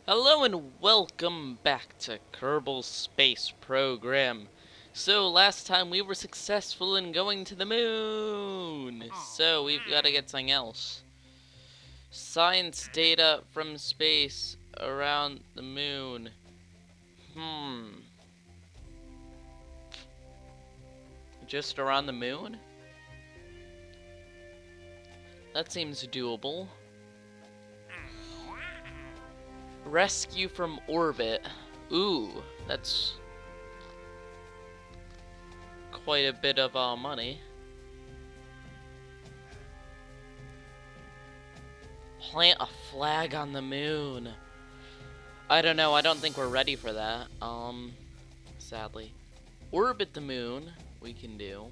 Hello and welcome back to Kerbal Space Program. So last time we were successful in going to the moon. So we've got to get something else. Science data from space around the moon. Just around the moon? That seems doable. Rescue from orbit. Ooh, that's quite a bit of money. Plant a flag on the moon. I don't know, I don't think we're ready for that. Sadly. Orbit the moon, we can do.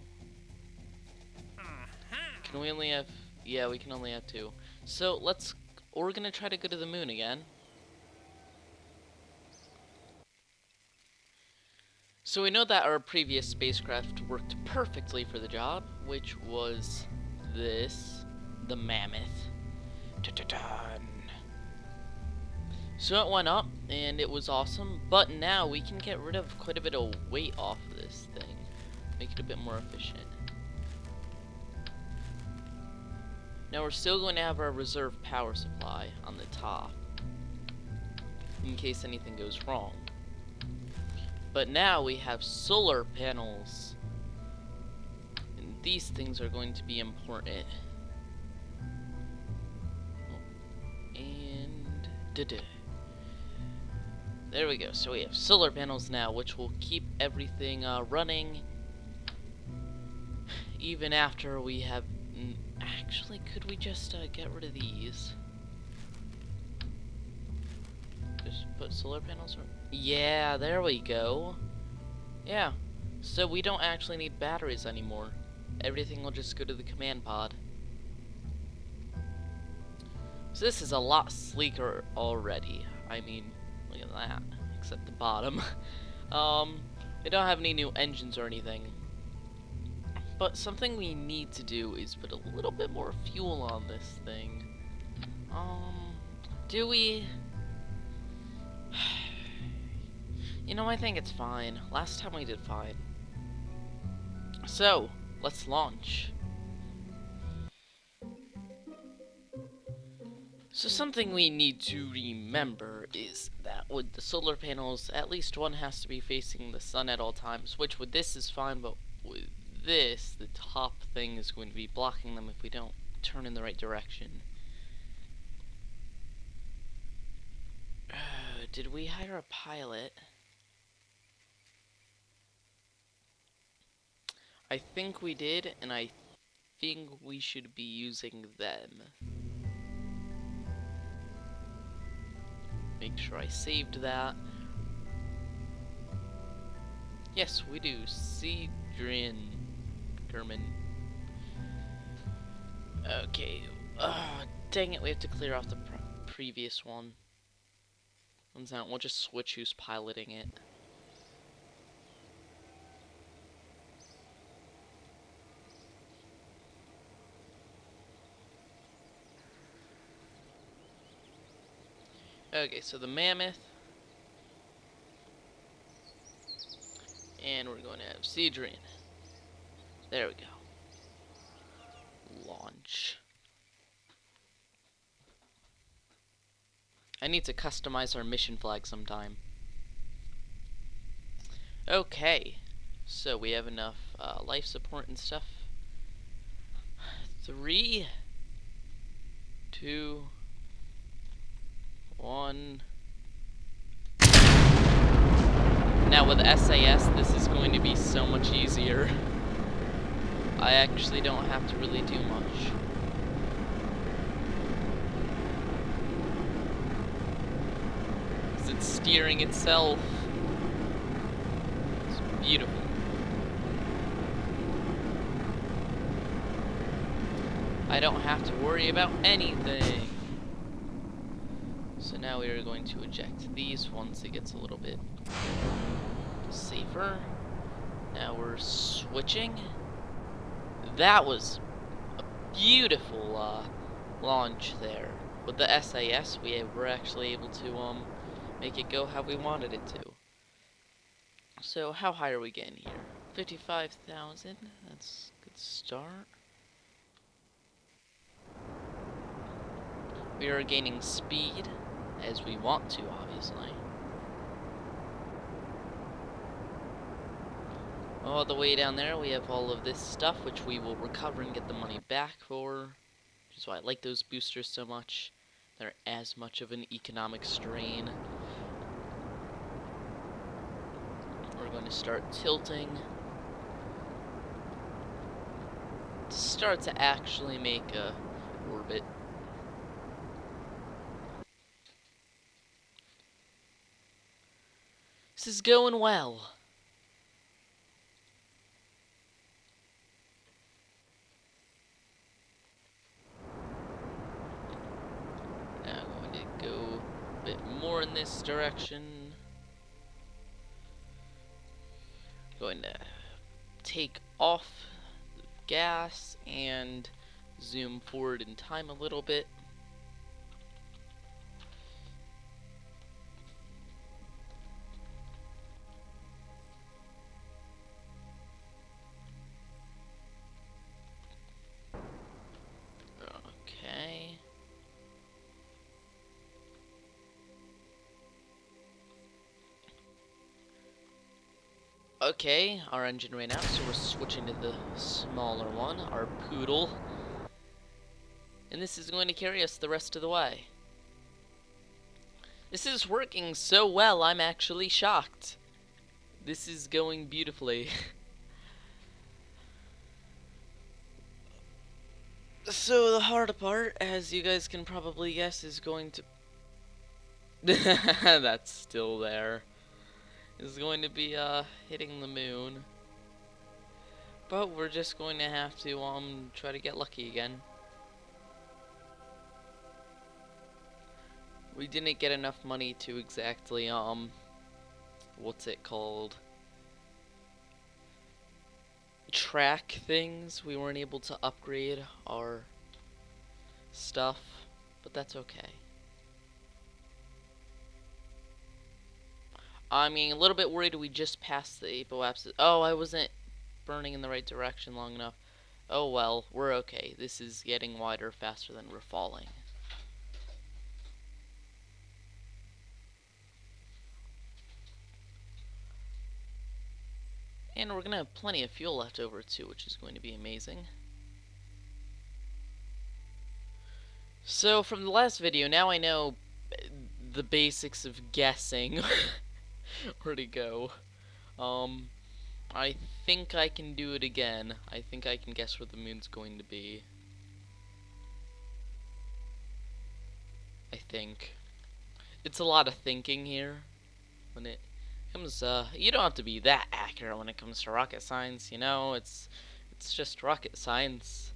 Can we only have... Yeah, we can only have 2. So, we're gonna try to go to the moon again. So we know that our previous spacecraft worked perfectly for the job, which was this, the Mammoth. Ta-ta-dun. So it went up, and it was awesome, but now we can get rid of quite a bit of weight off of this thing, make it a bit more efficient. Now we're still going to have our reserve power supply on the top, in case anything goes wrong. But now we have solar panels, and these things are going to be important. And there we go. So we have solar panels now, which will keep everything running even after we have... Actually, could we just get rid of these? Just put solar panels on? Yeah, there we go. Yeah, so we don't actually need batteries anymore. Everything will just go to the command pod. So this is a lot sleeker already. I mean, look at that. Except the bottom. We don't have any new engines or anything. But something we need to do is put a little bit more fuel on this thing. Do we... You know, I think it's fine. Last time we did fine. So, let's launch. So something we need to remember is that with the solar panels, at least one has to be facing the sun at all times, which with this is fine, but with this, the top thing is going to be blocking them if we don't turn in the right direction. Did we hire a pilot? I think we did, and I think we should be using them. Make sure I saved that. Yes, we do. German. Okay. Dang it, we have to clear off the previous one. We'll just switch who's piloting it. Okay, so the Mammoth. And we're going to have Cedrian. There we go. Launch. I need to customize our mission flag sometime. Okay. So we have enough life support and stuff. 3, 2, 1. Now with SAS, this is going to be so much easier. I actually don't have to really do much. It's steering itself. It's beautiful. I don't have to worry about anything. So now we are going to eject these once it gets a little bit safer. Now we're switching. That was a beautiful launch there. With the SAS, we were actually able to make it go how we wanted it to. So how high are we getting here? 55,000. That's a good start. We are gaining speed, as we want to, obviously. All the way down there, we have all of this stuff, which we will recover and get the money back for. Which is why I like those boosters so much. They're as much of an economic strain. We're going to start tilting. To start to actually make a orbit. This is going well. Now I'm going to go a bit more in this direction. Going to take off the gas and zoom forward in time a little bit. Okay. Okay, our engine ran out, so we're switching to the smaller one, our Poodle. And this is going to carry us the rest of the way. This is working so well, I'm actually shocked. This is going beautifully. So the hard part, as you guys can probably guess, is going to... That's still there. Is going to be hitting the moon. But we're just going to have to try to get lucky again. We didn't get enough money to exactly what's it called? Track things. We weren't able to upgrade our stuff, but that's okay. I'm getting a little bit worried we just passed the apoapsis. Oh, I wasn't burning in the right direction long enough. Oh well, we're okay. This is getting wider faster than we're falling. And we're gonna have plenty of fuel left over too, which is going to be amazing. So from the last video, now I know the basics of guessing where to go. I think I can do it again. I think I can guess where the moon's going to be. I think. It's a lot of thinking here when it comes, you don't have to be that accurate when it comes to rocket science, you know, it's just rocket science.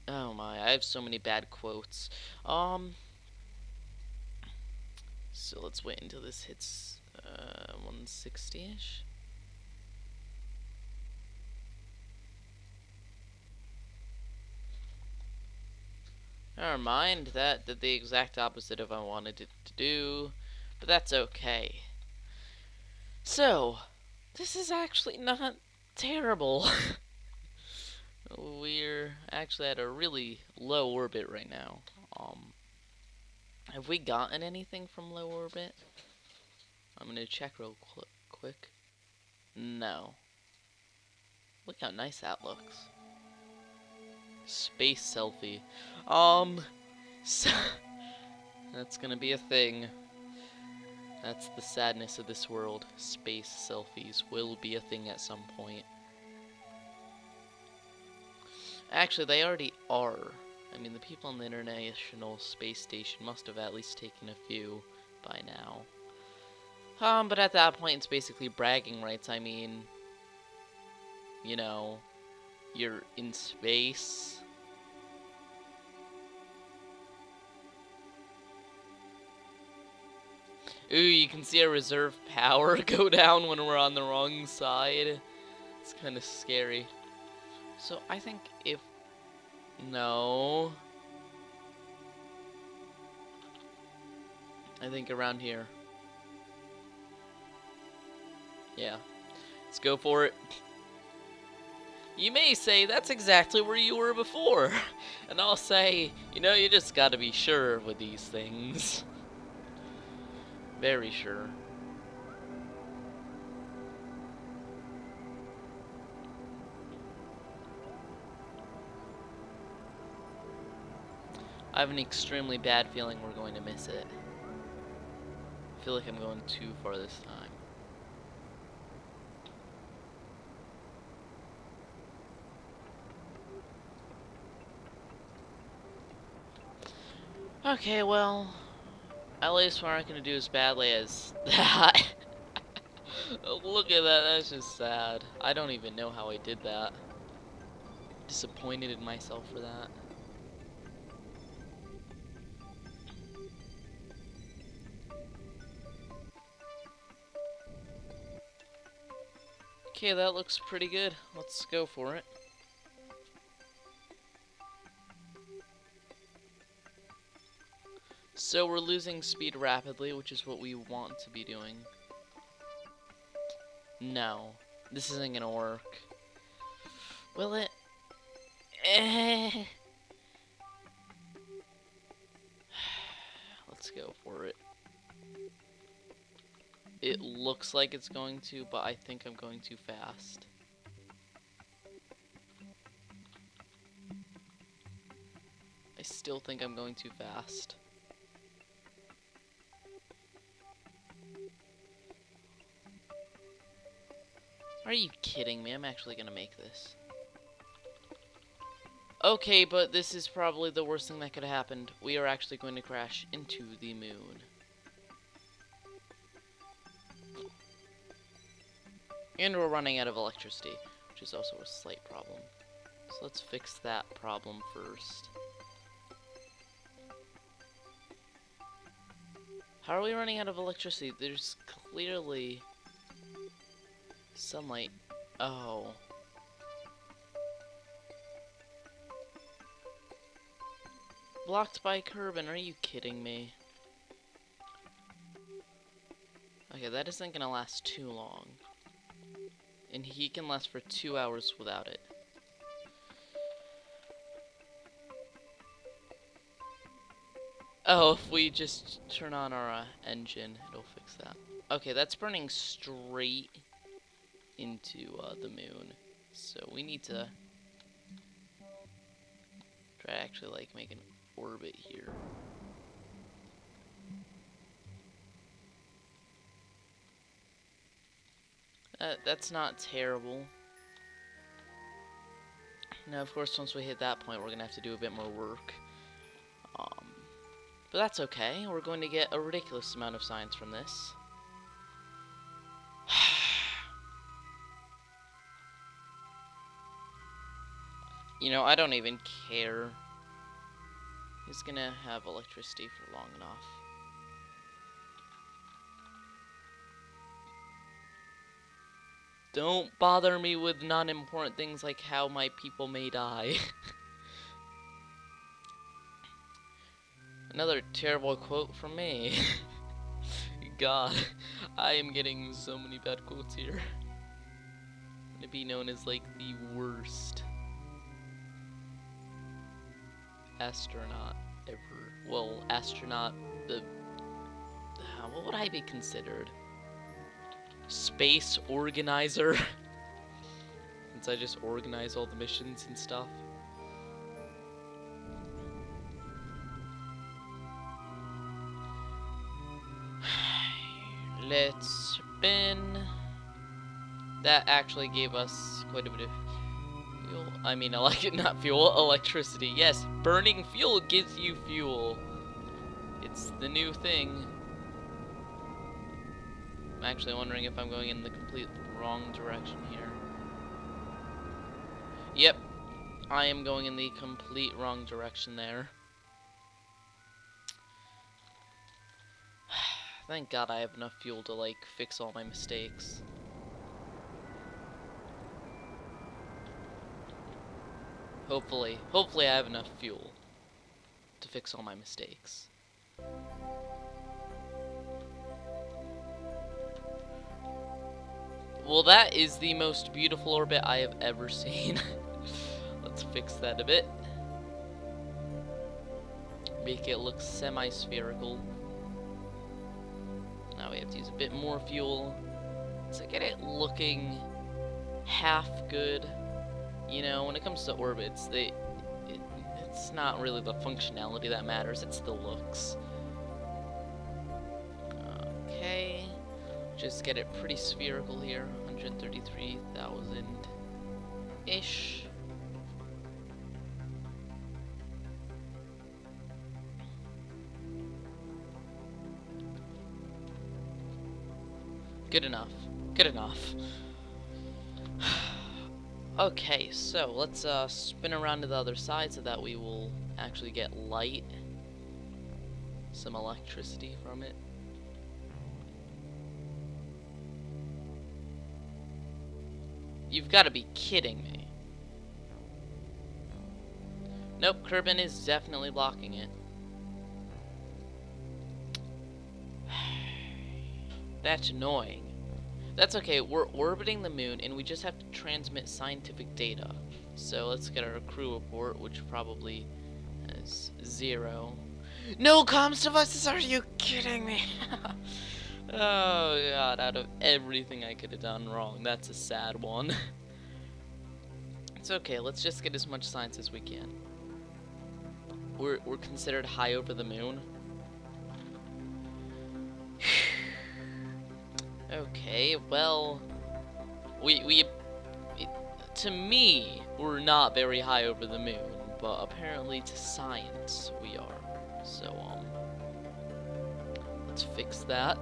Oh my, I have so many bad quotes. So let's wait until this hits 160-ish. Never mind, that did the exact opposite of what I wanted it to do, but that's okay. So, this is actually not terrible. We're actually at a really low orbit right now. Have we gotten anything from low orbit? I'm gonna check real quick. No. Look how nice that looks. Space selfie. So that's gonna be a thing. That's the sadness of this world. Space selfies will be a thing at some point. Actually, they already are. I mean, the people on the International Space Station must have at least taken a few by now. But at that point, it's basically bragging rights. I mean, you know, you're in space. Ooh, you can see our reserve power go down when we're on the wrong side. It's kind of scary. So I think if... No. I think around here. Yeah. Let's go for it. You may say, that's exactly where you were before. And I'll say, you know, you just gotta be sure with these things. Very sure. I have an extremely bad feeling we're going to miss it. I feel like I'm going too far this time. Okay, well, at least we're not going to do as badly as that. Look at that, that's just sad. I don't even know how I did that. Disappointed in myself for that. Okay, that looks pretty good. Let's go for it. So we're losing speed rapidly, which is what we want to be doing. No, this isn't gonna work. Will it? Let's go for it. It looks like it's going to, but I think I'm going too fast. I still think I'm going too fast. Are you kidding me? I'm actually gonna make this. Okay, but this is probably the worst thing that could have happened. We are actually going to crash into the moon. And we're running out of electricity, which is also a slight problem. So let's fix that problem first. How are we running out of electricity? There's clearly sunlight. Oh. Blocked by Kerbal, are you kidding me? Okay, that isn't gonna last too long. And he can last for 2 hours without it. Oh, if we just turn on our engine, it'll fix that. Okay, that's burning straight into the moon. So we need to try to actually like make an orbit here. That's not terrible. Now, of course, once we hit that point, we're gonna have to do a bit more work. But that's okay. We're going to get a ridiculous amount of science from this. You know, I don't even care. He's gonna have electricity for long enough. Don't bother me with non-important things like how my people may die. Another terrible quote from me. God, I am getting so many bad quotes here. I'm gonna be known as like the worst astronaut ever. Well, astronaut, what would I be considered? Space organizer? Since I just organize all the missions and stuff. Let's spin. That actually gave us quite a bit of fuel. I mean, not fuel, electricity. Yes, burning fuel gives you fuel. It's the new thing. I'm actually wondering if I'm going in the complete wrong direction here. Yep, I am going in the complete wrong direction there. Thank God I have enough fuel to, like, fix all my mistakes. Hopefully I have enough fuel to fix all my mistakes. Well, that is the most beautiful orbit I have ever seen. Let's fix that a bit. Make it look semi-spherical. Now we have to use a bit more fuel to get it looking half good. You know, when it comes to orbits, it's not really the functionality that matters, it's the looks. Okay, just get it pretty spherical here, 133,000-ish. Good enough. Good enough. Okay, so let's spin around to the other side so that we will actually get light. Some electricity from it. You've got to be kidding me. Nope, Kerbal is definitely blocking it. That's annoying. That's okay, we're orbiting the moon and we just have to transmit scientific data. So let's get our crew report, which probably is 0. No comms devices, are you kidding me? Oh god, out of everything I could have done wrong, that's a sad one. It's okay, let's just get as much science as we can. We're considered high over the moon. Okay, well, to me, we're not very high over the moon, but apparently to science we are. So, let's fix that.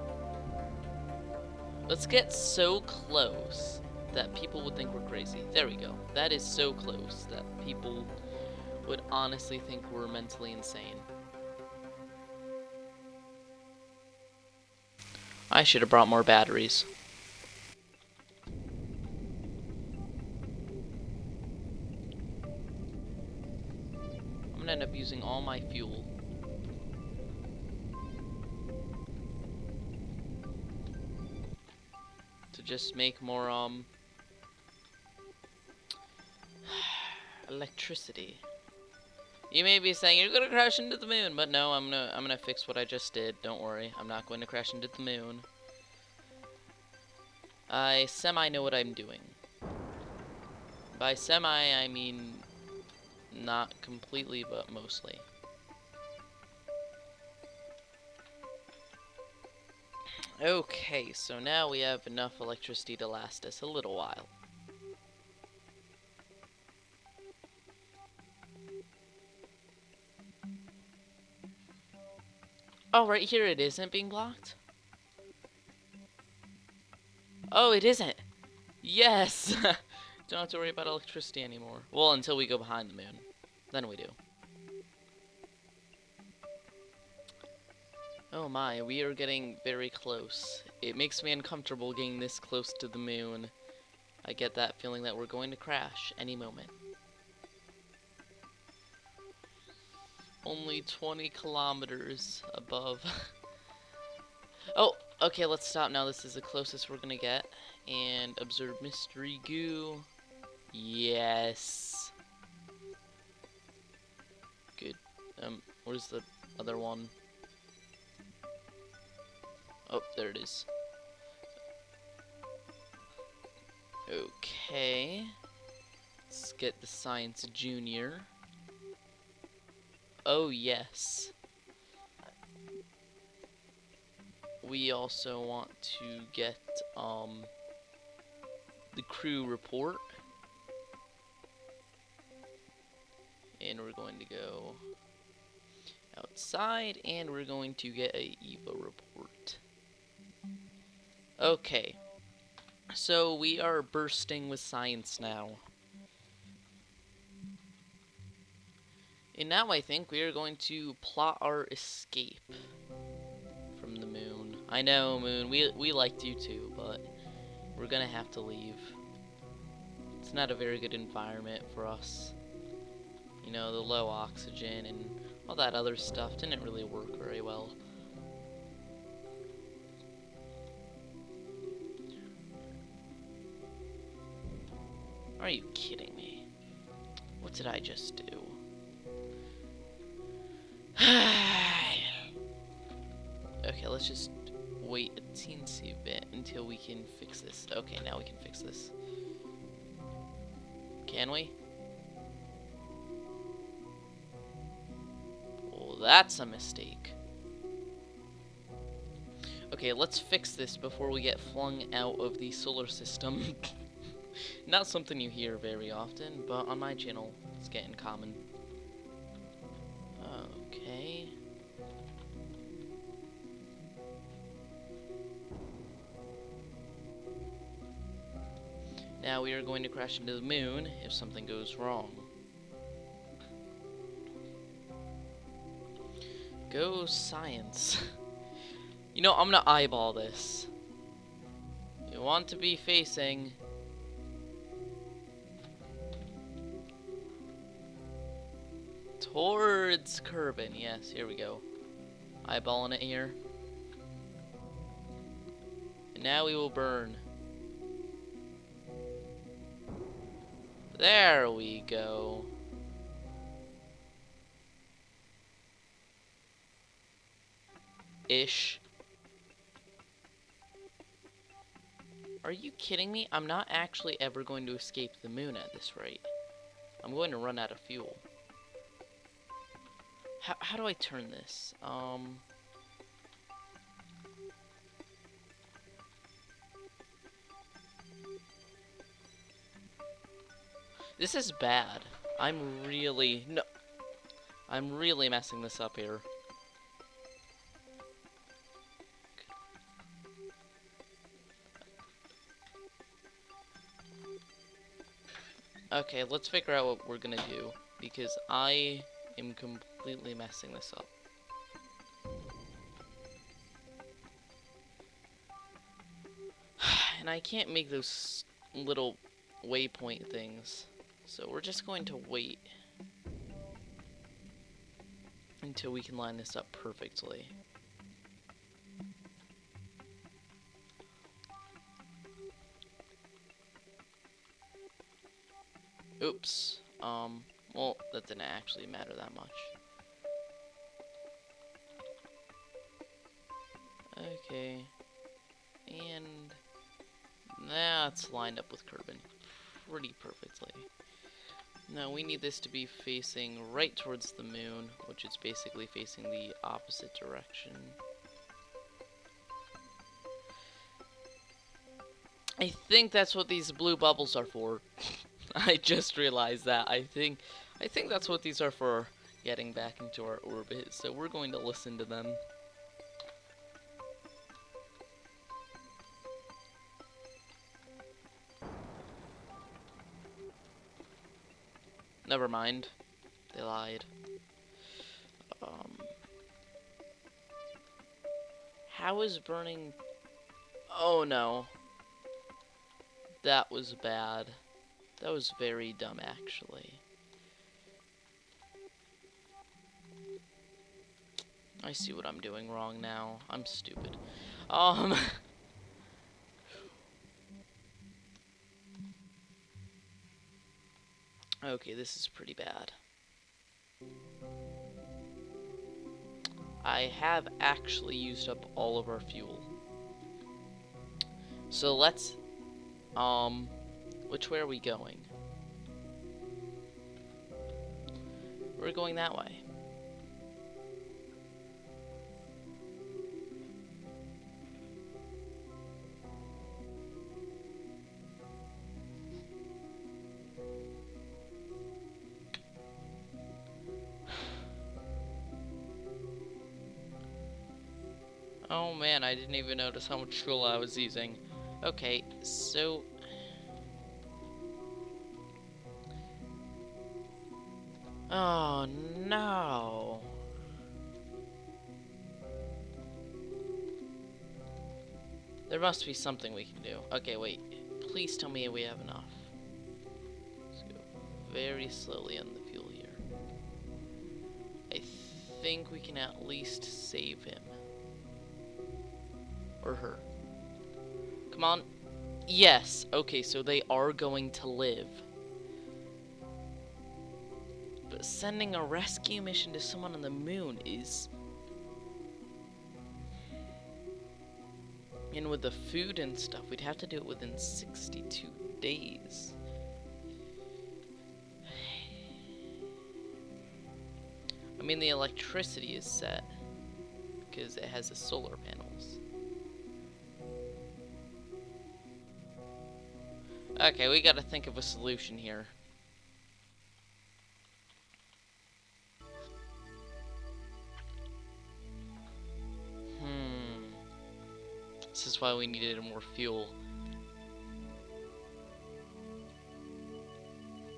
Let's get so close that people would think we're crazy. There we go. That is so close that people would honestly think we're mentally insane. I should have brought more batteries. I'm gonna end up using all my fuel. To just make more, electricity. You may be saying you're gonna crash into the moon, but no, I'm gonna fix what I just did. Don't worry, I'm not going to crash into the moon. I semi know what I'm doing. By semi, I mean not completely, but mostly. Okay, so now we have enough electricity to last us a little while. Oh, right here it isn't being blocked? Oh, it isn't! Yes! Don't have to worry about electricity anymore. Well, until we go behind the moon. Then we do. Oh my, we are getting very close. It makes me uncomfortable getting this close to the moon. I get that feeling that we're going to crash any moment. Only 20 kilometers above. Oh, okay, let's stop now. This is the closest we're gonna get. And observe mystery goo. Yes. Good. Where's the other one? Oh, there it is. Okay. Let's get the Science Junior. Oh, yes. We also want to get, the crew report. And we're going to go outside, and we're going to get a EVA report. Okay. So we are bursting with science now. And now I think we are going to plot our escape from the moon. I know, moon, we liked you too, but we're gonna have to leave. It's not a very good environment for us. You know, the low oxygen and all that other stuff didn't really work very well. Are you kidding me? What did I just do? Okay, let's just wait a teensy bit until we can fix this. Okay, now we can fix this. Can we? Oh, that's a mistake. Okay, let's fix this before we get flung out of the solar system. Not something you hear very often, but on my channel, it's getting common. Okay. Now we are going to crash into the moon if something goes wrong. Go science. You know, I'm gonna eyeball this. You want to be facing towards Kerbal. Yes, here we go. Eyeballing it here. And now we will burn. There we go. Ish. Are you kidding me? I'm not actually ever going to escape the moon at this rate. I'm going to run out of fuel. How do I turn this? This is bad. I'm really messing this up here. Okay, let's figure out what we're gonna do, because I am completely messing this up. And I can't make those little waypoint things, so we're just going to wait until we can line this up perfectly. Oops. Well, that didn't actually matter that much. Okay. And now it's lined up with Kerbal pretty perfectly. Now we need this to be facing right towards the moon, which is basically facing the opposite direction. I think that's what these blue bubbles are for. I just realized that. I think that's what these are for, getting back into our orbit. So we're going to listen to them. Never mind. They lied. How is burning? Oh no. That was bad. That was very dumb, actually. I see what I'm doing wrong now. I'm stupid. Okay, this is pretty bad. I have actually used up all of our fuel. So let's, which way are we going? We're going that way. Oh man, I didn't even notice how much fuel I was using. Okay, so oh no. There must be something we can do. Okay, wait. Please tell me we have enough. Let's go very slowly on the fuel here. I think we can at least save him. Or her. Come on. Yes. Okay, so they are going to live. sending a rescue mission to someone on the moon is... And with the food and stuff, we'd have to do it within 62 days. I mean, the electricity is set because it has the solar panels. Okay, we gotta think of a solution here. This is why we needed more fuel.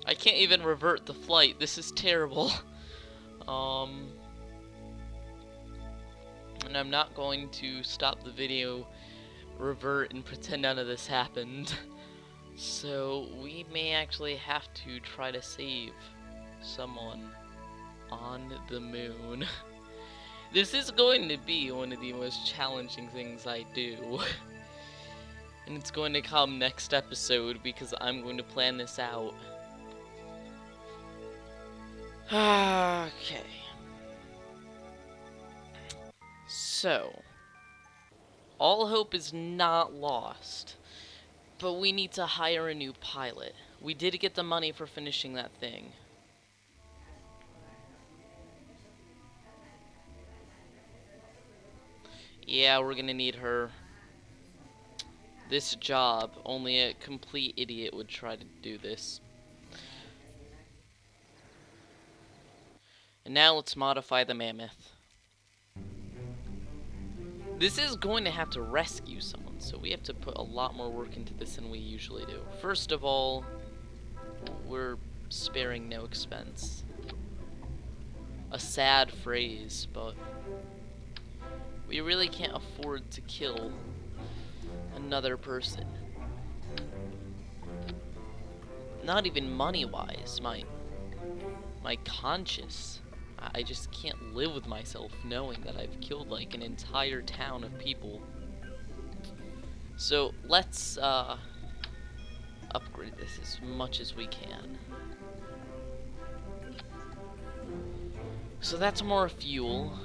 I can't even revert the flight. This is terrible. And I'm not going to stop the video, revert, and pretend none of this happened. So we may actually have to try to save someone on the moon. This is going to be one of the most challenging things I do. And it's going to come next episode because I'm going to plan this out. Okay. So, all hope is not lost, but we need to hire a new pilot. We did get the money for finishing that thing. Yeah, we're gonna need her. This job, only a complete idiot would try to do this. And now let's modify the mammoth. This is going to have to rescue someone, so we have to put a lot more work into this than we usually do. First of all, we're sparing no expense. A sad phrase, but we really can't afford to kill another person. Not even money-wise, my conscience. I just can't live with myself knowing that I've killed like an entire town of people. So let's upgrade this as much as we can. So that's more fuel.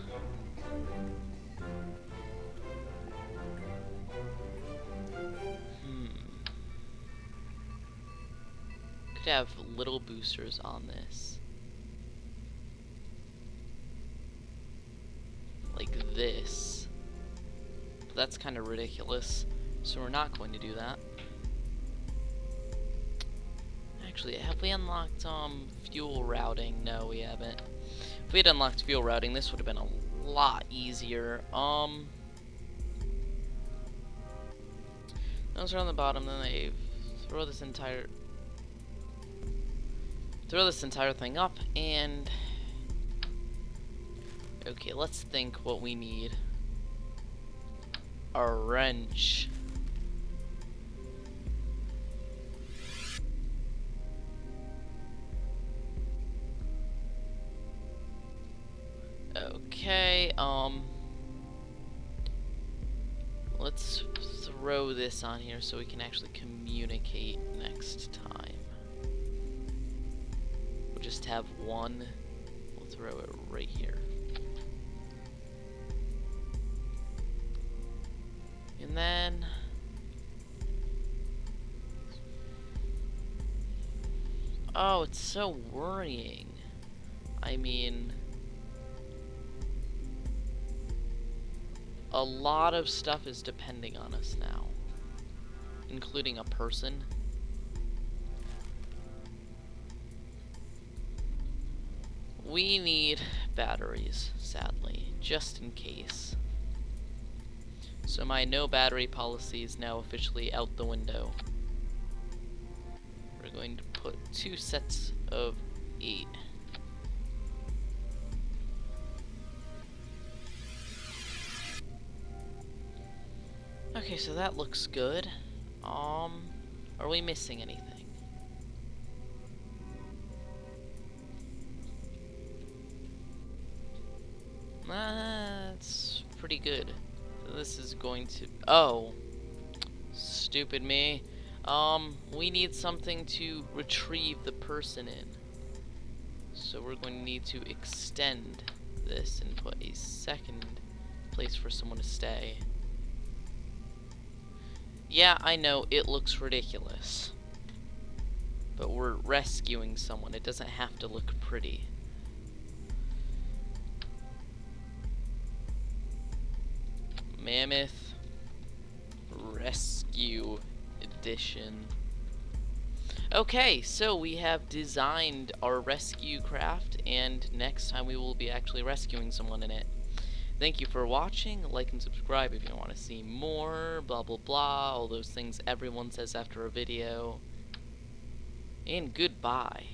Could have little boosters on this. Like this. But that's kind of ridiculous, so we're not going to do that. Actually, have we unlocked fuel routing? No, we haven't. If we had unlocked fuel routing, this would have been a lot easier. Those are on the bottom, then they throw this entire thing up, and okay, let's think what we need. A wrench. Okay, let's throw this on here so we can actually communicate next time. We'll just have one. We'll throw it right here. And then oh, it's so worrying. I mean, a lot of stuff is depending on us now, including a person. We need batteries, sadly, just in case. So my no battery policy is now officially out the window. We're going to put 2 sets of 8. Okay, so that looks good. Are we missing anything? That's pretty good. So this is going to... oh, stupid me. We need something to retrieve the person in. So we're going to need to extend this and put a second place for someone to stay. Yeah, I know, it looks ridiculous. But we're rescuing someone. It doesn't have to look pretty. Mammoth Rescue Edition. Okay, so we have designed our rescue craft, and next time we will be actually rescuing someone in it. Thank you for watching. Like and subscribe if you want to see more, blah blah blah, all those things everyone says after a video. And goodbye.